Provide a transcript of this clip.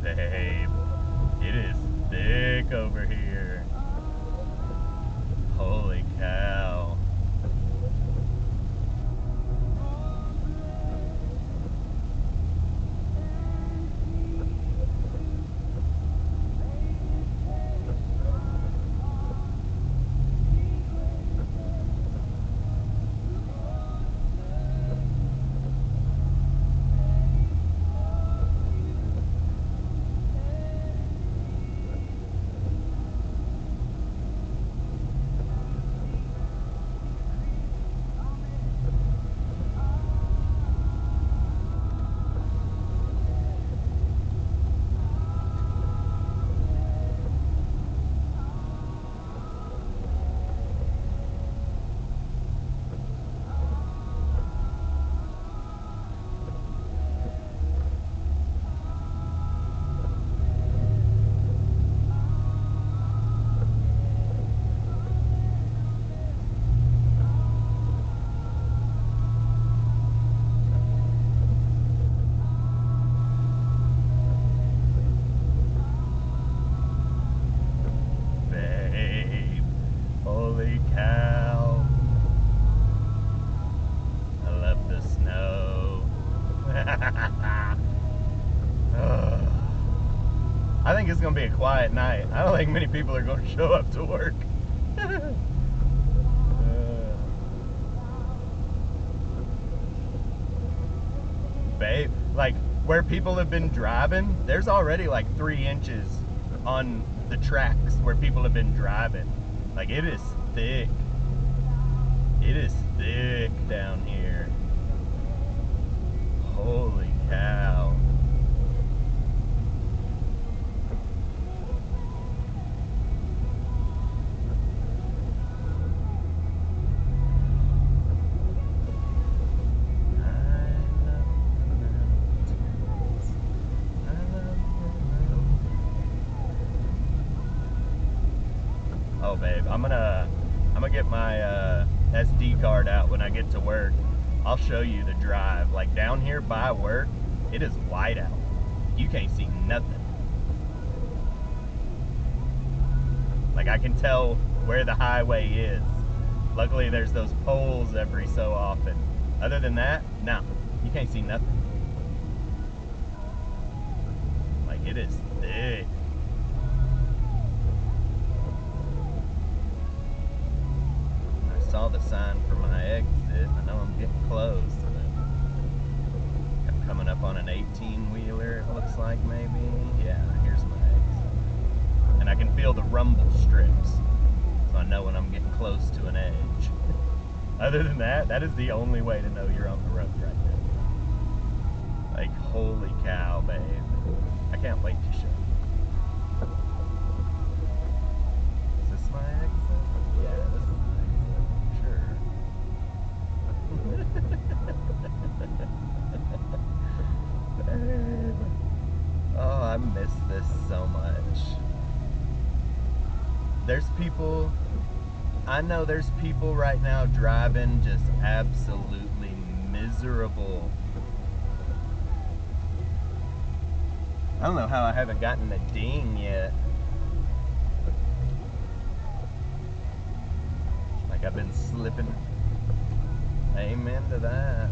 Babe, it is thick over here. Holy cow. Babe, holy cow. I love the snow. I think it's gonna be a quiet night. I don't think many people are gonna show up to work. Babe, like where people have been driving, there's already like 3 inches on the tracks where people have been driving. Like it is thick. It is thick down here. Holy cow. Oh babe, I'm gonna get my SD card out when I get to work. I'll show you the drive. Like down here by work, it is white out. You can't see nothing. Like I can tell where the highway is. Luckily there's those poles every so often. Other than that, no, you can't see nothing. Like it is thick. Saw the sign for my exit. I know I'm getting close. I'm coming up on an 18-wheeler, it looks like maybe. Yeah, here's my exit. And I can feel the rumble strips, so I know when I'm getting close to an edge. Other than that, that is the only way to know you're on the road right now. Like, holy cow, babe. I can't wait to show you. Is this my exit? Yeah, this is my exit. Sure. Oh, I miss this so much. There's people, I know there's people right now driving just absolutely miserable. I don't know how I haven't gotten a ding yet. Like I've been slipping. Amen to that.